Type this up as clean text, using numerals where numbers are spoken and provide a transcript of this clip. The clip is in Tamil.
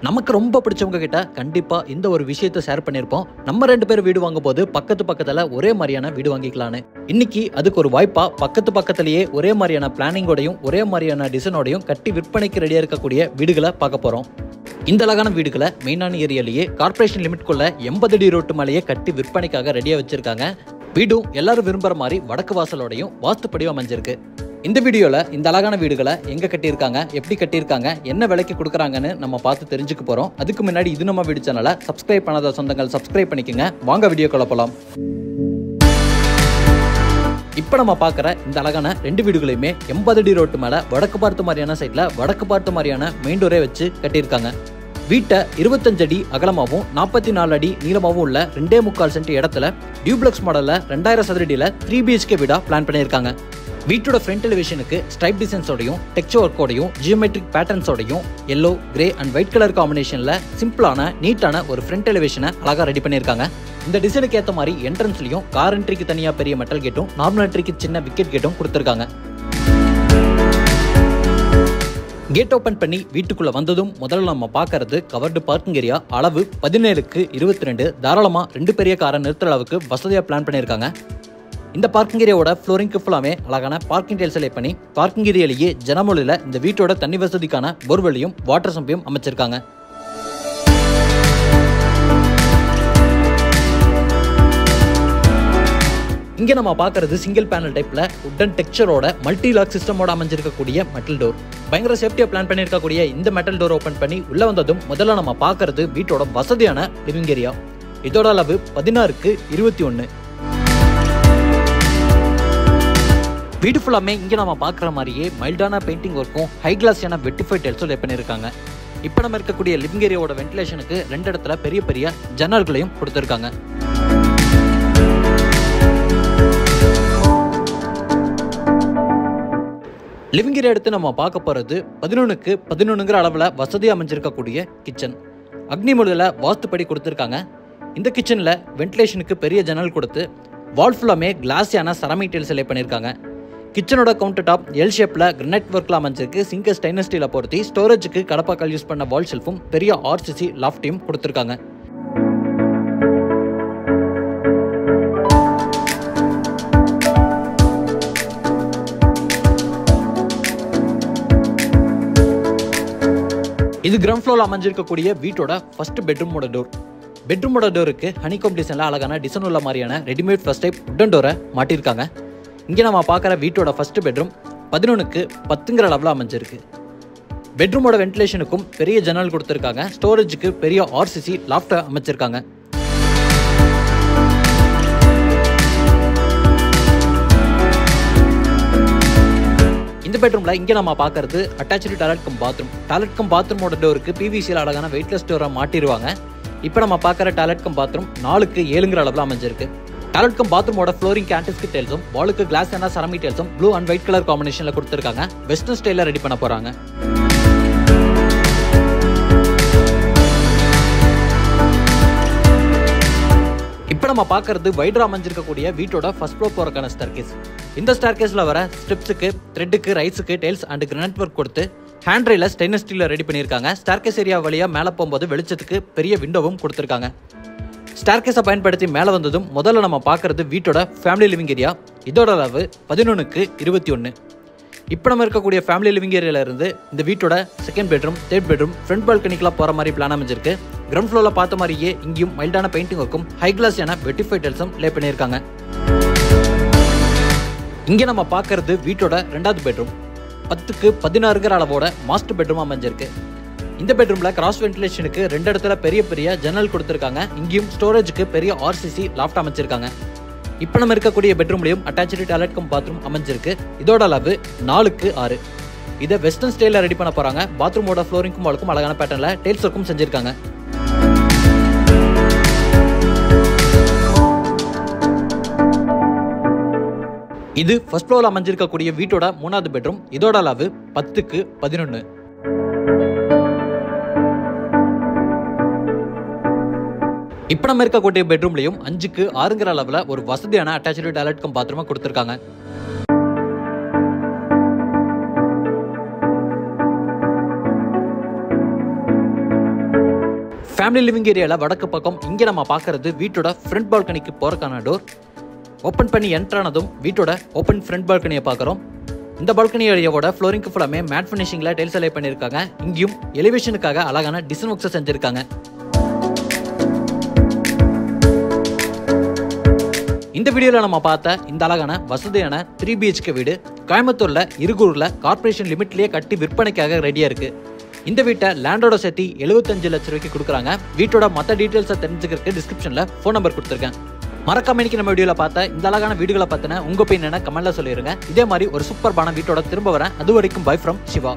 நமக்கு ரொம்ப பிடிச்சவங்க கிட்ட கண்டிப்பா இந்த ஒரு விஷயத்தை ஷேர் பண்ணியிருப்போம். நம்ம 2 பேர் வீடு வாங்கும்போது பக்கத்துல ஒரே மாதிரியான வீடு வாங்கிக்கலான்னு. இன்னைக்கு அதுக்கு ஒரு வாய்ப்பா பக்கத்துலயே ஒரே மாதிரியான பிளானிங்கோடையும் ஒரே மாதிரியான டிசைனோடையும் கட்டி விற்பனைக்கு ரெடியா இருக்கக்கூடிய வீடுகளை பார்க்க போறோம். இந்த அழகான வீடுகளை மெயினான ஏரியாலேயே கார்ப்பரேஷன் லிமிட்குள்ள 80 அடி ரோட்டு மேலேயே கட்டி விற்பனைக்காக ரெடியா வச்சிருக்காங்க. வீடும் எல்லாரும் விரும்புற மாதிரி வடக்கு வாசலோடையும் வாஸ்துப்படியும் அமைஞ்சிருக்கு. இந்த வீடியோல இந்த அழகான வீடுகளை எங்க கட்டியிருக்காங்க, எப்படி கட்டியிருக்காங்க, என்ன விலைக்கு கொடுக்குறாங்கன்னு நம்ம பார்த்து தெரிஞ்சுக்க போறோம். அதுக்கு முன்னாடி இது நம்ம வீடு சேனலை சப்ஸ்கிரைப் பண்ணாத சொந்தங்கள் சப்ஸ்கிரைப் பண்ணிக்கோங்க. வாங்க வீடியோக்குள்ள போலாம். இப்போ நம்ம பார்க்குற இந்த அழகான 2 வீடுகளையுமே 80 அடி ரோட்டு மேலே வடக்கு பார்த்த மாதிரியான சைடில் வடக்கு பார்த்த மாதிரியான மெயின் டோரே வச்சு கட்டியிருக்காங்க. வீட்டை 25 அடி அகலமாகவும் 44 அடி நீளமாகவும் உள்ள 2.25 சென்ட் இடத்துல டியூப்ளெக்ஸ் மாடலில் 2000 சதுரடியில் 3 BHK வீடாக பிளான் பண்ணியிருக்காங்க. வீட்டோட ஃப்ரண்ட் எலிவேஷனுக்கு ஸ்ட்ரைப் டிசைன்ஸோடையும் டெக்ஸ்சர் ஒர்க்கோடையும் ஜியோமெட்ரிக் பேட்டர்ன்ஸோடையும் yellow, grey and white colour காம்பினேஷனில் சிம்பிளான நீட்டான ஒரு ஃப்ரண்ட் எலிவேஷனை அழகாக ரெடி பண்ணியிருக்காங்க. இந்த டிசைனுக்கு ஏற்ற மாதிரி என்ட்ரன்ஸ்லையும் கார் என்ட்ரிக்கு தனியாக பெரிய மெட்டல் கேட்டும் நார்மல் என்ட்ரிக்கு சின்ன விக்கெட் கேட்டும் கொடுத்துருக்காங்க. கேட் ஓப்பன் பண்ணி வீட்டுக்குள்ள வந்ததும் முதல்ல நம்ம பார்க்கறது கவர்டு பார்க்கிங் ஏரியா. அளவு 17க்கு 22, தாராளமா 2 பெரிய காரை நிறுத்துற அளவுக்கு வசதியா பிளான் பண்ணியிருக்காங்க. இந்த பார்க்கிங் ஏரியாவோட ஃப்ளோரிங்க்கு ஃபுல்லாமே அழகான பார்க்கிங் டைல்ஸ் லே பண்ணி பார்க்கிங் ஏரியாலேயே ஜனமொழியில இந்த வீட்டோட தண்ணி வசதிக்கான போர்வெளியும் வாட்டர் சம்பையும் அமைச்சிருக்காங்க. இங்க நம்ம பார்க்கறது சிங்கிள் பேனல் டைப்ல உட்டன் டெக்ஸ்சரோட மல்டி லாக் சிஸ்டமோட அமைஞ்சிருக்கக்கூடிய மெட்டல் டோர். பயங்கர சேஃப்டியா பிளான் பண்ணியிருக்கக்கூடிய இந்த மெட்டல் டோர் ஓபன் பண்ணி உள்ள வந்ததும் முதல்ல நம்ம பார்க்கறது வீட்டோட வசதியான லிவிங் ஏரியா. இதோட அளவு 16க்கு 21. வீடு ஃபுல்லாமே இங்க நம்ம பார்க்குற மாதிரியே மைல்டான பெயிண்டிங் ஒர்க்கும் ஹை கிளாஸியான வெட்டிஃபைட் டைல்ஸும் லே பண்ணியிருக்காங்க. இப்போ நம்ம இருக்கக்கூடிய லிவிங் ஏரியாவோட வென்டிலேஷனுக்கு 2 இடத்துல பெரிய பெரிய ஜன்னல்களையும் கொடுத்துருக்காங்க. லிவிங் ஏரியா எடுத்து நம்ம பார்க்க போறது 11க்கு 11ங்கிற அளவில் வசதியாக அமைஞ்சிருக்கக்கூடிய கிச்சன். அக்னி மூலையில் வாஸ்துப்படி கொடுத்துருக்காங்க. இந்த கிச்சனில் வென்டிலேஷனுக்கு பெரிய ஜன்னல் கொடுத்து வால் ஃபுல்லாமே கிளாஸியான செராமிக் டைல்ஸ் லே பண்ணியிருக்காங்க. கிச்சனோட கவுண்டர் டாப் எல் ஷேப்ல கிரானைட் ஒர்க்ல அமைஞ்சிருக்கு. சிங்க ஸ்டெயின்லெஸ் ஸ்டீலை பொருத்தி ஸ்டோரேஜுக்கு கடப்பாக்கல் யூஸ் பண்ண வால் ஷெல்ஃபும் பெரிய RCC லாஃப்டையும் கொடுத்துருக்காங்க. இது கிரவுண்ட் ஃப்ளோர்ல அமைஞ்சிருக்கக்கூடிய வீட்டோட ஃபர்ஸ்ட் பெட்ரூமோட டோர். பெட்ரூமோட டோருக்கு ஹனிகாம் டிசைன்ல அழகான டிசைன் உள்ள மாதிரியான ரெடிமேட் ஃபர்ஸ்ட் டைப் உட்டன் டோரை மாட்டியிருக்காங்க. இங்கே நம்ம பார்க்குற வீட்டோட ஃபர்ஸ்ட் பெட்ரூம் 11க்கு 10ங்கிற அளவில் அமைஞ்சிருக்கு. பெட்ரூமோட வென்டிலேஷனுக்கும் பெரிய ஜன்னல் கொடுத்துருக்காங்க. ஸ்டோரேஜுக்கு பெரிய RCC லாஃப்டை அமைச்சிருக்காங்க. இந்த பெட்ரூம்ல இங்கே நம்ம பார்க்கறது attach toilet cum bathroom. Toilet cum பாத்ரூமோட டோருக்கு PVCல அழகான வெயிட்லெஸ் டோரை மாட்டிடுவாங்க. இப்போ நம்ம பார்க்குற டாய்லெட் கம் பாத்ரூம் 4க்கு 7ங்கிற அளவில் அமைஞ்சிருக்கு. டாய்லெட் கம் பாத்ரூமோட ஃப்ளோரிங் ஆன்டிஸ்டிக் டைல்ஸும் வாலுக்கு கிளாஸ் அண்ட் செராமிக் டைல்ஸும் ப்ளூ அண்ட் ஒயிட் கலர் காம்பினேஷன்ல கொடுத்துருக்காங்க. வெஸ்டர்ன் ஸ்டைல ரெடி பண்ண போறாங்க. இப்போ நம்ம பார்க்கறது வைடரா அமைஞ்சிருக்கக்கூடிய வீட்டோட ஃபர்ஸ்ட் ஃப்ளோர் போறக்கான ஸ்டேர்கேஸ். இந்த ஸ்டேர்கேஸ்ல வர ஸ்டெப்ஸுக்கு த்ரெட்டுக்கு ரைஸுக்கு டைல்ஸ் அண்ட் கிரானைட் ஒர்க் கொடுத்து ஹேண்ட் ரெயில ஸ்டெயின்லெஸ் ஸ்டீல்ல ரெடி பண்ணியிருக்காங்க. ஸ்டேர்கேஸ் ஏரியா வழியா மேலே போகும்போது வெளிச்சத்துக்கு பெரிய விண்டோவும் கொடுத்துருக்காங்க. ஸ்டேர்கேஸை பயன்படுத்தி மேலே வந்ததும் முதல்ல நம்ம பார்க்கறது வீட்டோட ஃபேமிலி லிவிங் ஏரியா. இதோட அளவு 11க்கு 21. இப்போ நம்ம இருக்கக்கூடிய ஃபேமிலி லிவிங் ஏரியால இருந்து இந்த வீட்டோட செகண்ட் பெட்ரூம், தேர்ட் பெட்ரூம், ஃப்ரண்ட் பால்கனிக்கெலாம் போகிற மாதிரி பிளான் அமைஞ்சிருக்கு. கிரவுண்ட் ஃப்ளோரில் பார்த்த மாதிரியே இங்கேயும் மைல்டான பெயிண்டிங் ஒர்க்கும் ஹை கிளாஸியான வெட்டிஃபைட் டைல்ஸும் லே பண்ணியிருக்காங்க. இங்கே நம்ம பார்க்கறது வீட்டோட 2வது பெட்ரூம். 10க்கு 16ங்கிற அளவோட மாஸ்டர் பெட்ரூம் அமைஞ்சிருக்கு. இந்த பெட்ரூம்ல கிராஸ் வென்டிலேஷனுக்கு 2 இடத்துல பெரிய பெரிய ஜன்னல் கொடுத்துருக்காங்க. இங்கேயும் ஸ்டோரேஜுக்கு பெரிய RCC லாஃப்ட் அமைச்சிருக்காங்க. இப்போ நம்ம இருக்கக்கூடிய பெட்ரூம்லையும் அட்டாச்சு டாய்லெட் கம் பாத்ரூம் அமைஞ்சிருக்கு. இதோட அளவு 4க்கு 6. இதை வெஸ்டர்ன் ஸ்டைல ரெடி பண்ண போறாங்க. பாத்ரூமோட ஃப்ளோரிங்க்கும் வாலுக்கும் அழகான பேட்டர்ன்ல டைல்ஸ் ஒர்க்கும் செஞ்சிருக்காங்க. இது ஃபர்ஸ்ட் ஃப்ளோர்ல அமைஞ்சிருக்கக்கூடிய வீட்டோட 3வது பெட்ரூம். இதோட அளவு 10க்கு 11. இப்போ நம்ம இருக்கக்கூடிய பெட்ரூம்லையும் 5க்கு 6ங்கிற அளவில் ஒரு வசதியான அட்டாச்சு டாய்லெட் கம் பாத்ரூமை கொடுத்துருக்காங்க. ஃபேமிலி லிவிங் ஏரியாவில் வடக்கு பக்கம் இங்கே நம்ம பார்க்கறது வீட்டோட ஃப்ரண்ட் பால்கனிக்கு போகிறக்கான டோர். ஓப்பன் பண்ணி என்ட்ரானதும் வீட்டோட ஓப்பன் ஃப்ரண்ட் பால்கனியை பார்க்குறோம். இந்த பால்கனி ஏரியாவோட ஃப்ளோரிங்க்கு ஃபுல்லாமே மேட் ஃபினிஷிங்கில் டைல்ஸ் அலை பண்ணியிருக்காங்க. இங்கேயும் எலிவேஷனுக்காக அழகான டிசைன் ஒர்க்ஸை செஞ்சுருக்காங்க. இந்த வீடியோவில் நம்ம பார்த்த இந்த அழகான வசதியான 3 BHK வீடு கோயம்புத்தூர்ல இருகூர்ல கார்பரேஷன் லிமிட்லயே கட்டி விற்பனைக்காக ரெடியா இருக்கு. இந்த வீட்டை லேண்டோட சேர்த்து 75 லட்சம் ரூபாய்க்கு கொடுக்குறாங்க. வீட்டோட மற்ற டீட்டெயில்ஸை தெரிஞ்சுக்கிறதுக்கு டிஸ்கிரிப்ஷன்ல ஃபோன் நம்பர் கொடுத்துருக்கேன். மறக்காம இன்னைக்கு நம்ம வீடியோல பார்த்த இந்த அழகான வீடுகளை பத்தின உங்க ஒப்பீனியனை கமெண்ட்ல சொல்லிருங்க. இதே மாதிரி ஒரு சூப்பர்பான வீட்டோட திரும்ப வரேன். அது வரைக்கும் பை ஃப்ரம் சிவா.